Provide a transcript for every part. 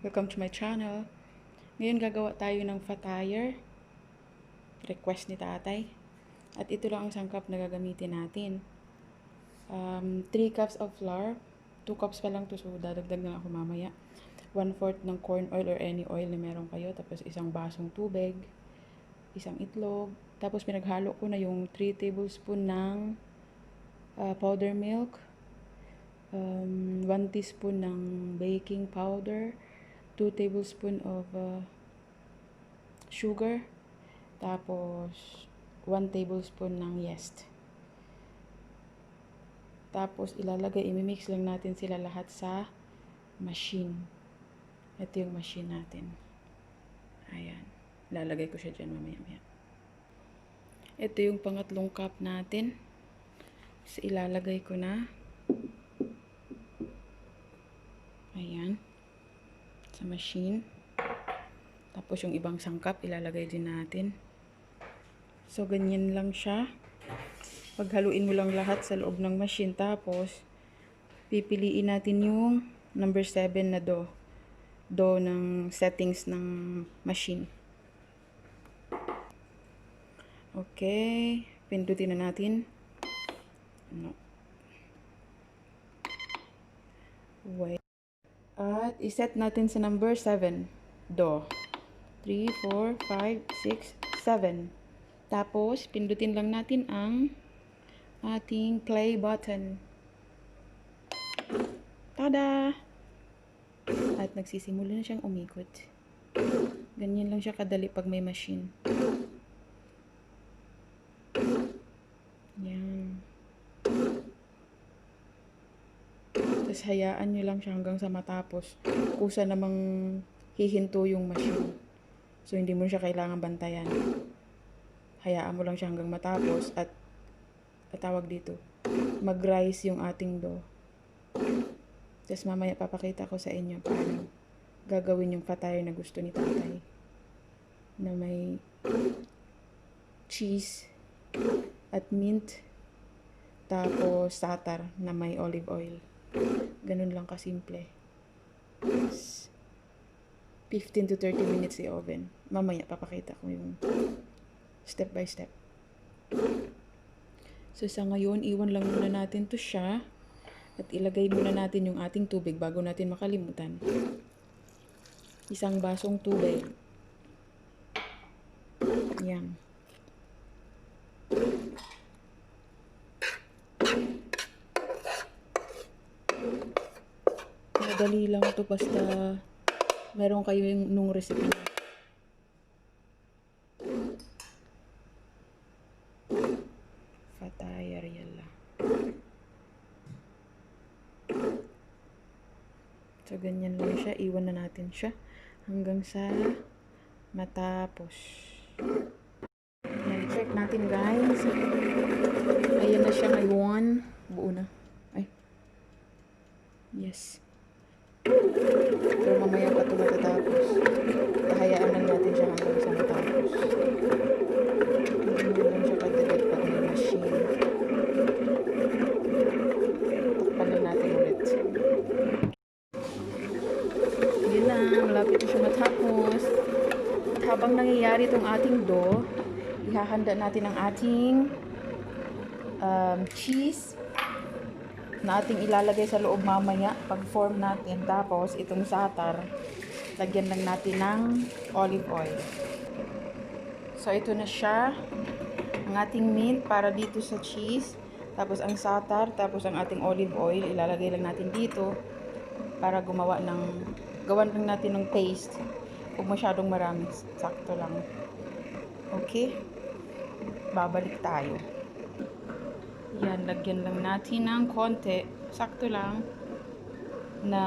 Welcome to my channel. Ngayon gagawa tayo ng fatire. Request ni tatay. At ito lang ang sangkap na gagamitin natin. 3 cups of flour. 2 cups pa lang to, so dadagdag na ako mamaya. 1/4 ng corn oil or any oil na meron kayo. Tapos isang basong tubig. Isang itlog. Tapos pinaghalo ko na yung 3 tablespoon ng powder milk. 1 teaspoon ng baking powder. 2 tablespoon of sugar. Tapos 1 tablespoon ng yeast. Tapos imimix lang natin sila lahat sa machine. Ito yung machine natin. Ayan. Lalagay ko siya dyan mamaya. Ito yung pangatlong cup natin. So, ilalagay ko na. Ayan. Sa machine. Tapos yung ibang sangkap ilalagay din natin. So ganyan lang siya. Paghaluin mo lang lahat sa loob ng machine. Tapos pipiliin natin yung number 7 na do ng settings ng machine. Okay, pindutin na natin. No. Wait. At iset natin sa number 7. Do. 3, 4, 5, 6, 7. Tapos, pindutin lang natin ang ating play button. Tada! At nagsisimula na siyang umikot. Ganyan lang siya kadali pag may machine. Yan. Tapos hayaan nyo lang siya hanggang sa matapos. Kusa namang hihinto yung machine. So hindi mo siya kailangan bantayan. Hayaan mo lang siya hanggang matapos at tawag dito, mag-rise yung ating dough. Tapos mamaya papakita ko sa inyo paano gagawin yung fatire na gusto ni tatay. Na may cheese at mint. Tapos tartar na may olive oil. Ganun lang kasimple. 15 to 30 minutes i oven. Mamaya papakita ko yung step by step. So sa ngayon, iwan lang muna natin to siya. At ilagay muna natin yung ating tubig bago natin makalimutan. Isang basong tubig. Yan. Madali lang to basta meron kayo yung nung recipe. Fatire yala. So ganyan lang siya. Iwan na natin siya hanggang sa matapos. Yan, check natin guys. Ayan na siya ngayon. Buo na. Ay. Yes. Pero mamaya pa ito matatapos. Hayaan lang natin siya hanggang sa matapos. Hindi lang siya kadagat pag may machine. Takpan lang natin ulit. Yun na, malapit na siya matapos. At habang nangyayari itong ating dough, ihahanda natin ang ating cheese na ating ilalagay sa loob mamaya pag form natin. Tapos itong satar, lagyan lang natin ng olive oil. So ito na siya, ang ating mint para dito sa cheese. Tapos ang satar, tapos ang ating olive oil ilalagay lang natin dito para gawan lang natin ng paste. Huwag masyadong marami, sakto lang. Okay, babalik tayo. Yan, lagyan lang natin ng konti, sakto lang, na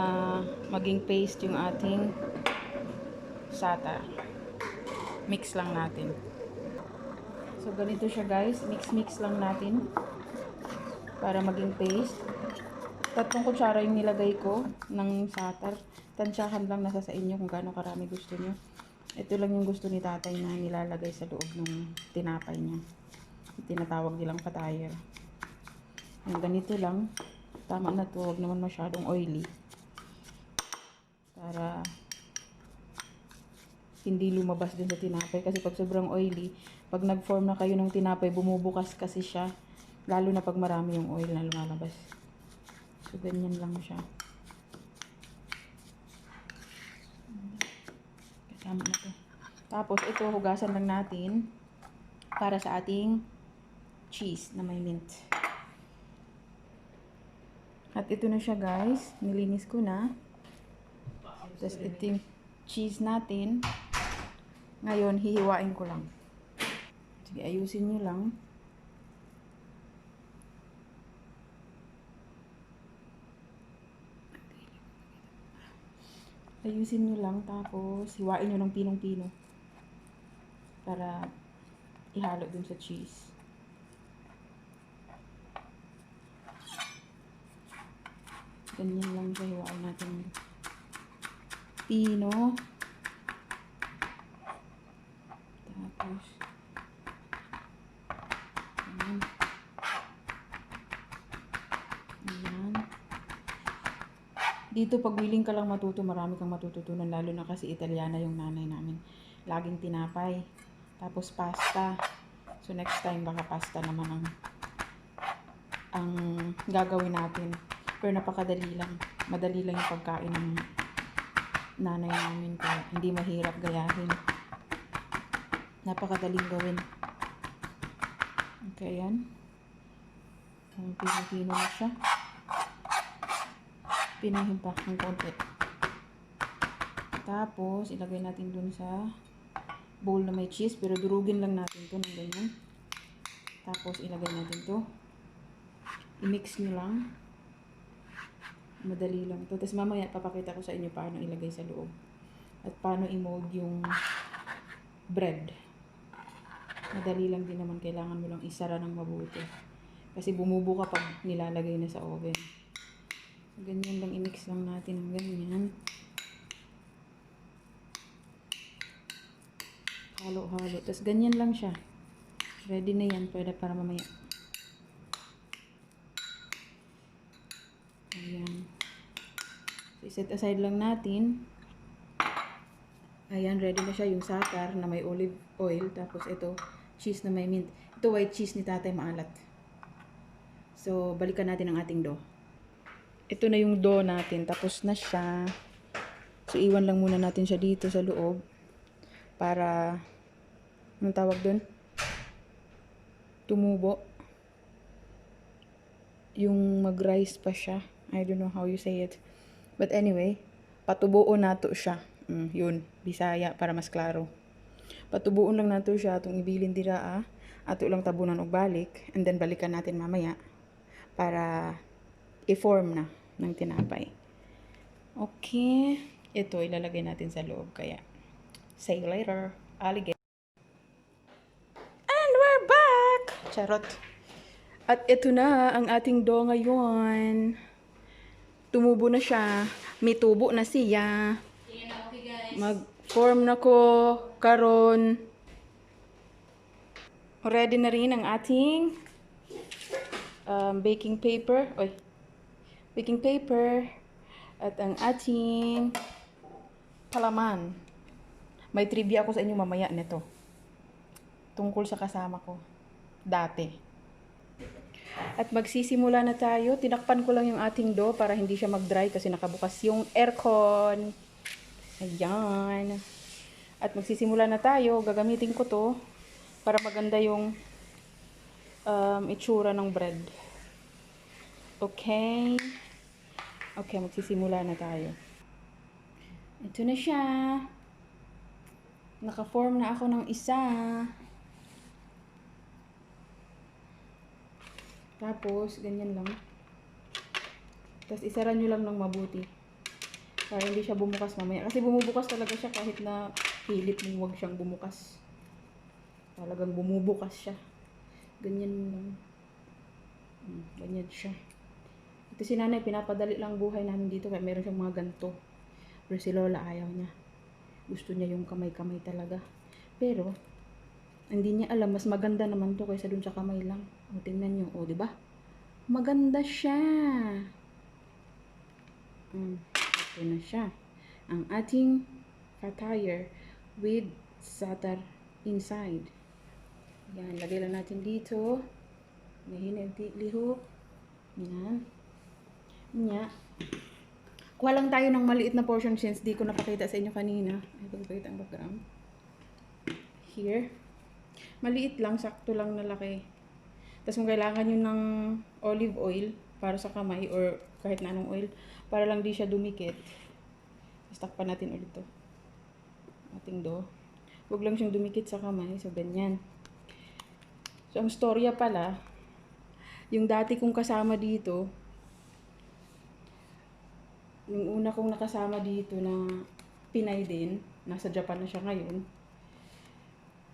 maging paste yung ating satar. Mix lang natin. So, ganito siya guys. Mix lang natin para maging paste. 3 kutsara yung nilagay ko ng satar. Tansyahan lang, nasa sa inyo kung gaano karami gusto nyo. Ito lang yung gusto ni tatay na nilalagay sa loob ng tinapay niya. Tinatawag nilang fatire. Yung ganito lang, tama na to, huwag naman masyadong oily para hindi lumabas dun sa tinapay. Kasi pag sobrang oily, pag nag-form na kayo ng tinapay, bumubukas kasi siya. Lalo na pag marami yung oil na lumalabas. So, ganyan lang siya. Kasama na to. Tapos, ito, hugasan lang natin para sa ating cheese na may mint. At ito na siya, guys. Nilinis ko na. Tapos, ito yung cheese natin. Ngayon, hihiwain ko lang. Sige, ayusin nyo lang. Ayusin nyo lang, tapos hiwain nyo ng pinong-pino. Para ihalo dun sa cheese. Ganyan lang siya, hiwain natin. Pino. Tapos, ayan. Ayan. Dito, pag willing ka lang matuto, marami kang matututunan. Lalo na kasi Italiana yung nanay namin. Laging tinapay. Tapos pasta. So, next time, baka pasta naman ang gagawin natin. Pero napakadali lang. Madali lang yung pagkain ng nanay namin. Kaya hindi mahirap gayahin. Napakadaling gawin. Okay, yan. Pino-pino na siya. Pinahin pa ng konti. Tapos, ilagay natin dun sa bowl na may cheese. Pero durugin lang natin to ng ganyan. Tapos, ilagay natin to. I-mix nyo lang. Madali lang to. Tapos, mamaya papakita ko sa inyo paano ilagay sa loob. At paano i-mold yung bread. Madali lang din naman. Kailangan mo lang isara ng mabuti. Kasi bumubuka pag nilalagay na sa oven. Ganyan lang, i-mix lang natin ng ganyan. Halo-halo. Tapos ganyan lang siya. Ready na yan. Pwede para mamaya. Ayan. So, set aside lang natin. Ayan, ready na siya yung satar na may olive oil. Tapos ito, cheese na may mint. Ito white cheese ni tatay maalat. So, balikan natin ang ating dough. Ito na yung dough natin. Tapos na siya. So, iwan lang muna natin siya dito sa loob. Para, anong tawag dun? Tumubo. Yung mag-rise pa siya. I don't know how you say it. But anyway, patubuon nato siya. Yun, Bisaya para mas klaro. Patubuon lang nato siya. Itong ibilin dira ato lang tabunan og balik. And then balikan natin mamaya. Para i-form na ng tinapay. Okay. Ito, ilalagay natin sa loob. Kaya, say later. Alligator. And we're back! Charot. At ito na ang ating dough ngayon. Tumubo na siya. May tubo na siya. Mag-form na ko karon. Ready na rin ang ating baking paper. Baking paper. At ang ating palaman. May trivia ako sa inyo mamaya nito. Tungkol sa kasama ko. Dati. At magsisimula na tayo. Tinakpan ko lang yung ating dough para hindi siya mag-dry kasi nakabukas yung aircon. Ayan. At magsisimula na tayo. Gagamitin ko to para maganda yung itsura ng bread. Okay. Okay, magsisimula na tayo. Ito na siya. Naka-form na ako ng isa. Tapos, ganyan lang. Tapos, isara nyo lang ng mabuti. Para hindi siya bumukas mamaya. Kasi bumubukas talaga siya kahit na pilit mo huwag siyang bumukas. Talagang bumubukas siya. Ganyan lang. Ganyan siya. Ito si nanay, pinapadali lang buhay namin dito. Kaya meron siyang mga ganito. Pero si lola ayaw niya. Gusto niya yung kamay-kamay talaga. Pero, hindi niya alam. Mas maganda naman to kaysa dun sa kamay lang. O, tingnan nyo. O, diba? Maganda siya. Ito na siya. Ang ating fryer with satar inside. Yan, lagay lang natin dito. Nahinati lihok. Yan. Nya. Kuha lang tayo ng maliit na portion since di ko napakita sa inyo kanina. Ito ko pakita ang background. Here. Maliit lang, sakto lang na laki. Tapos kung kailangan nyo ng olive oil para sa kamay or kahit na anong oil, para lang di siya dumikit. Takpan natin ulit to. Ating do. Huwag lang siyang dumikit sa kamay. So, ganyan. So, ang storya pala, yung dati kong kasama dito, yung una kong nakasama dito na Pinay din, nasa Japan na siya ngayon.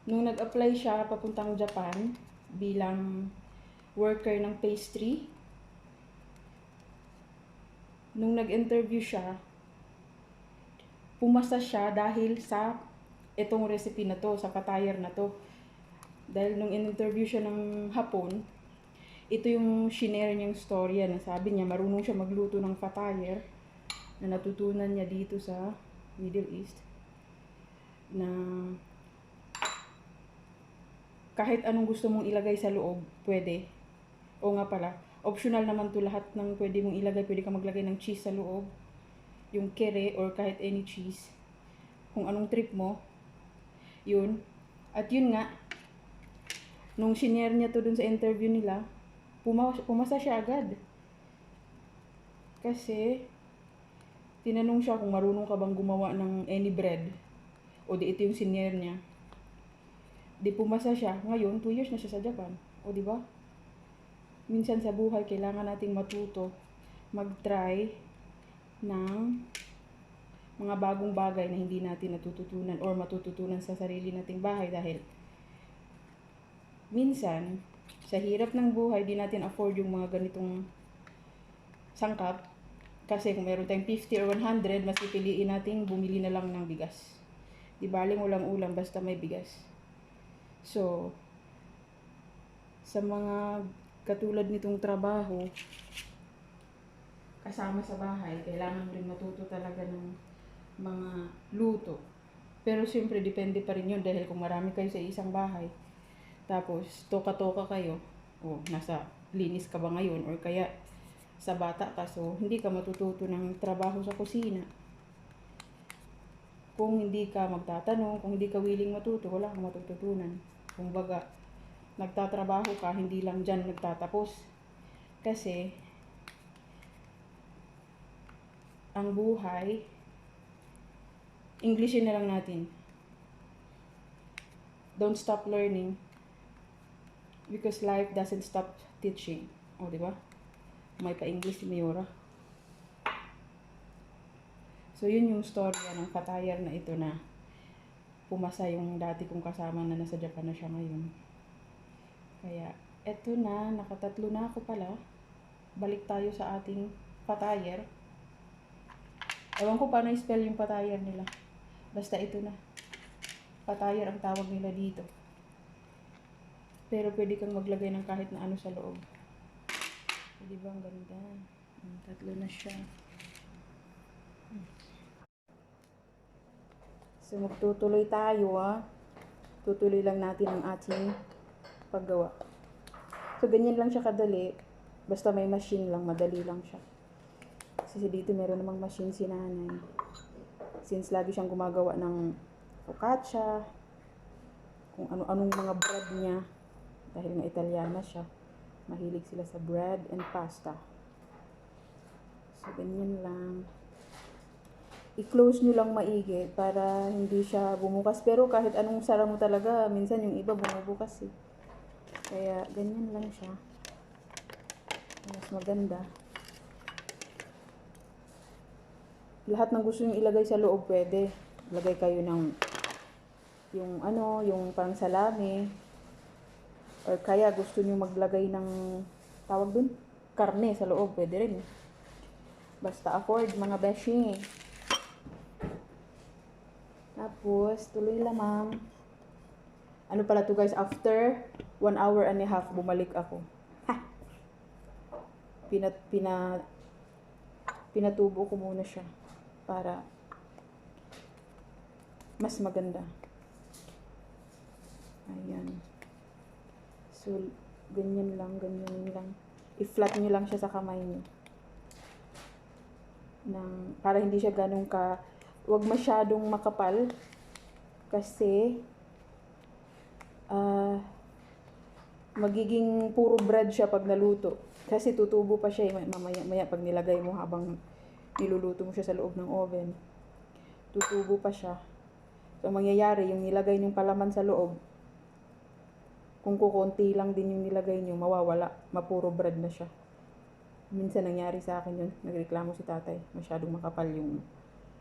Nung nag-apply siya papuntang Japan bilang worker ng pastry, nung nag-interview siya, pumasa siya dahil sa itong recipe na to, sa patayer na to. Dahil nung in-interview siya ng Hapon, ito yung shinare niyang storya na sabi niya marunong siya magluto ng patayer na natutunan niya dito sa Middle East. Na kahit anong gusto mong ilagay sa loob, pwede. O nga pala, optional naman to lahat ng pwede mong ilagay. Pwede ka maglagay ng cheese sa loob, yung kere or kahit any cheese. Kung anong trip mo, yun. At yun nga, nung shinare niya to dun sa interview nila, pumasa siya agad. Kasi, tinanong siya kung marunong ka bang gumawa ng any bread. O di ito yung shinare niya. Di pumasa siya. Ngayon, 2 years na siya sa Japan. O di ba? Minsan sa buhay, kailangan nating matuto, mag-try ng mga bagong bagay na hindi natin natututunan or matututunan sa sarili nating bahay dahil minsan, sa hirap ng buhay, di natin afford yung mga ganitong sangkap. Kasi kung meron tayong 50 or 100, mas pipiliin natin bumili na lang ng bigas. Di baling walang ulam, basta may bigas. So, sa mga katulad nitong trabaho, kasama sa bahay, kailangan rin matuto talaga ng mga luto. Pero siyempre, depende pa rin yun dahil kung marami kayo sa isang bahay, tapos toka-toka kayo, o nasa linis ka ba ngayon, or kaya sa bata ka, so hindi ka matututo ng trabaho sa kusina. Kung hindi ka magtatanong, kung hindi ka willing matuto, wala kang matututunan. Kung baga, nagtatrabaho ka, hindi lang dyan nagtatapos. Kasi, ang buhay, Englishin na lang natin. Don't stop learning because life doesn't stop teaching. O, di ba? May pa-English si Mayora. So, yun yung storya ng patayer na ito na pumasa yung dati kong kasama na nasa Japan na siya ngayon. Kaya, eto na, nakatatlo na ako pala. Balik tayo sa ating patayer. Ewan ko paano i-spell yung patayer nila. Basta ito na. Patayer ang tawag nila dito. Pero pwede kang maglagay ng kahit na ano sa loob. Di ba ang ganda? Tatlo na siya. So, magtutuloy tayo Tutuloy lang natin ang ating paggawa. So, ganyan lang siya kadali. Basta may machine lang, madali lang siya. Kasi dito meron namang machine si nanay. Since lagi siyang gumagawa ng focaccia, kung ano-anong mga bread niya. Dahil nga Italiana siya. Mahilig sila sa bread and pasta. So, ganyan lang. I-close nyo lang maigi para hindi siya bumukas. Pero kahit anong sara mo talaga, minsan yung iba bumubukas eh. Kaya ganyan lang siya. Mas maganda. Lahat ng gusto nyo ilagay sa loob pwede. Ilagay kayo ng yung pang salami. Or kaya gusto nyo maglagay ng tawag dun? Karne sa loob, pwede rin. Basta afford mga beshi. Tapos, tuloy lamang. Ano pala to guys, after 1 hour and a half, bumalik ako. Ha! Pinatubo ko muna siya. Para mas maganda. Ayan. So, ganyan lang. I-flat nyo lang siya sa kamay nyo. Para hindi siya ganun wag masyadong makapal. Kasi, magiging puro bread siya pag naluto. Kasi tutubo pa siya mamaya pag nilagay mo habang niluluto mo siya sa loob ng oven. Tutubo pa siya. So, mangyayari, yung nilagay nyong palaman sa loob, kung kukunti lang din yung nilagay nyo, mawawala. Mapuro bread na siya. Minsan nangyari sa akin yun. Nagreklamo si tatay. Masyadong makapal yung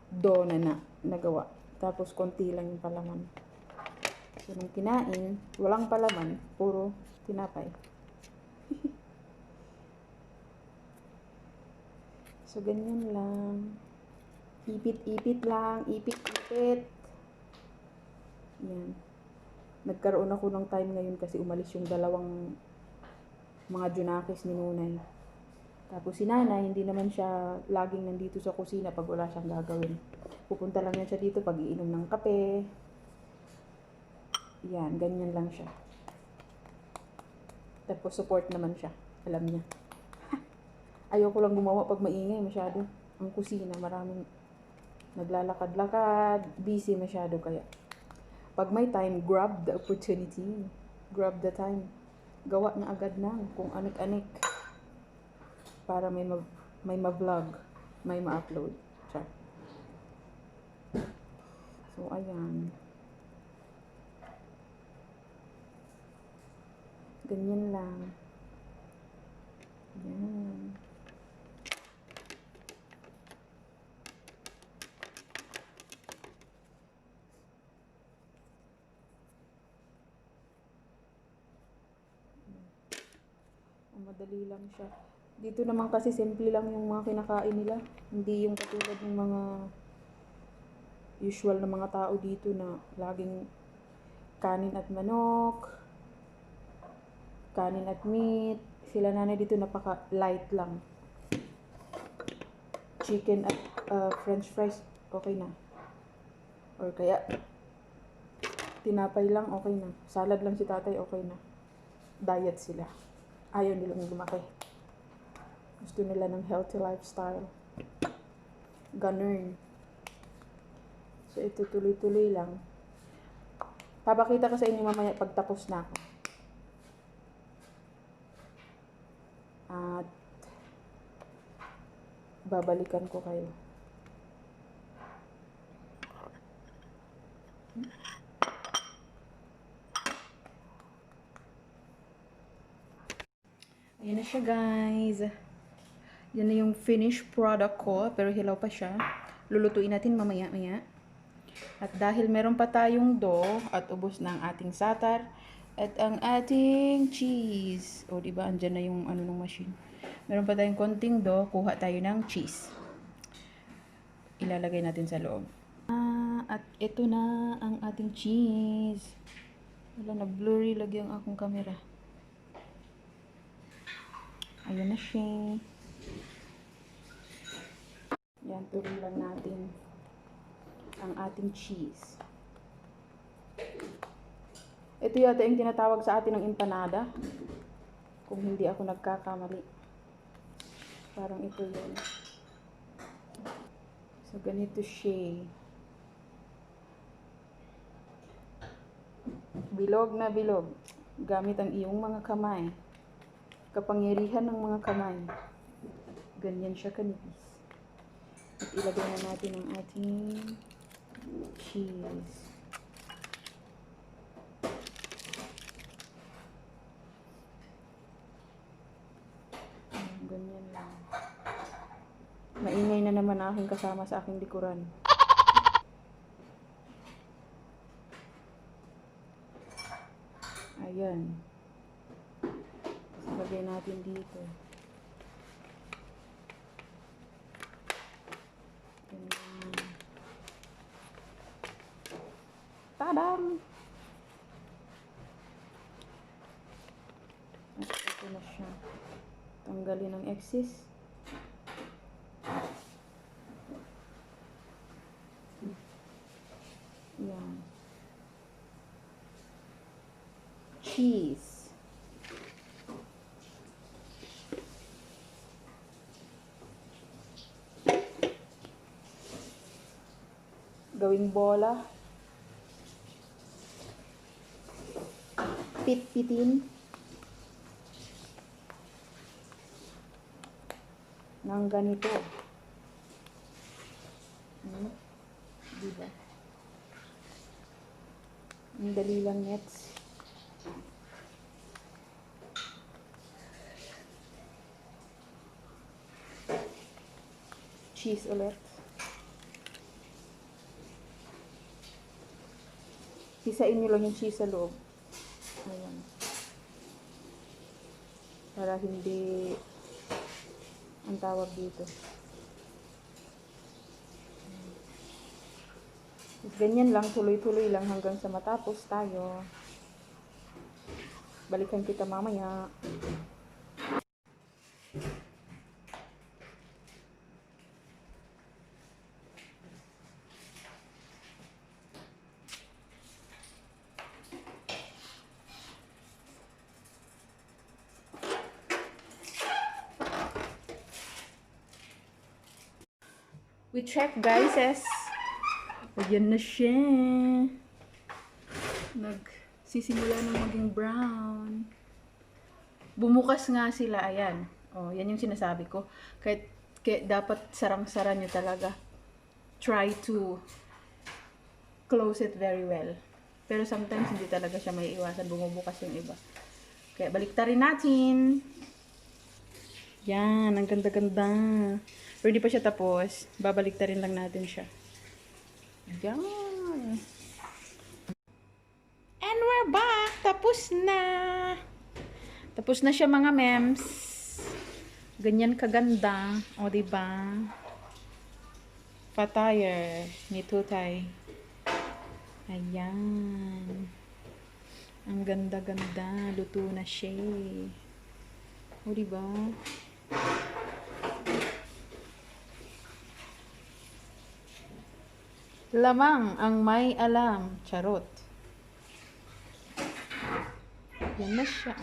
dough na nagawa. Tapos, konti lang yung palaman. So, nung kinain, walang palaman, puro tinapay. So, ganyan lang. Ipit-ipit lang. Ipit-ipit. Yan. Nagkaroon ako ng time ngayon kasi umalis yung dalawang mga junakis ni Nunay. Tapos si Nanay, hindi naman siya laging nandito sa kusina pag wala siyang gagawin. Pupunta lang yan siya dito pag iinom ng kape. Yan, ganyan lang siya. Tapos support naman siya. Alam niya. Ayoko lang gumawa pag maingay masyado. Ang kusina, maraming naglalakad-lakad, busy masyado kaya. Pag may time, grab the opportunity. Grab the time. Gawa na agad na kung anik-anik. Para may ma-vlog, may ma-upload. Char. So, ayan. Ganyan lang. Yan. Madali lang siya. Dito naman kasi simple lang yung mga kinakain nila. Hindi yung katulad ng mga usual na mga tao dito na laging kanin at manok, kanin at meat. Sila nanay dito napaka light lang. Chicken at french fries, okay na. Or kaya tinapay lang, okay na. Salad lang si tatay, okay na. Diet sila. Ayaw nilang lumaki. Gusto nila ng healthy lifestyle. Ganun. So, ito tuloy-tuloy lang. Papakita ko sa inyo mamaya pag tapos na ako. At babalikan ko kayo. Ayan na siya, guys. Yan na yung finished product ko, pero hilaw pa siya. Lulutuin natin mamaya-maya. At dahil meron pa tayong dough at ubos na ang ating satar at ang ating cheese. O, diba? Andyan na yung ano ng machine. Meron pa tayong konting dough, kuha tayo ng cheese. Ilalagay natin sa loob. At ito na ang ating cheese. Wala na, blurry lagi ang akong camera. Ayan na siya. Yan, tuloy lang natin ang ating cheese. Ito yata yung tinatawag sa atin ng empanada. Kung hindi ako nagkakamali. Parang ito yun. So, ganito siya. Bilog na bilog. Gamit ang iyong mga kamay. Kapangyarihan ng mga kamay. Ganyan siya kanipis. At ilagay na natin ang ating cheese. Ganyan lang. Maingay na naman aking kasama sa aking likuran. Ayan. Lagay natin dito. Ganyan. Tadam! At ito na siya. Tanggalin ang excess. Yan. Cheese. Gawing bola. Pit-pitin. Nang ganito. Diba? Ang dali lang nets. Cheese ulit. Hisain nyo lang yung cheese sa loob. Ayan. Para hindi ang tawag dito. Ganyan lang, tuloy-tuloy lang hanggang sa matapos tayo. Balikan kita mamaya. We check, guys. Ayan na siya. Nagsisimula na maging brown. Bumukas nga sila, ayan. Oh, yan yung sinasabi ko. Kahit dapat sarang-sara nyo talaga. Try to close it very well. Pero sometimes hindi talaga siya may iwasan. Bumubukas yung iba. Kaya baliktarin natin. Yan, ang ganda-ganda. Pero hindi pa siya tapos. Babaliktarin lang natin siya. Yan. And we're back. Tapos na. Tapos na siya mga mems. Ganyan kaganda. O, diba? Fatire ni Tutay. Ayan. Ang ganda-ganda. Luto na siya. O, diba? Lamang ang may alam. Charot. Yan na siya.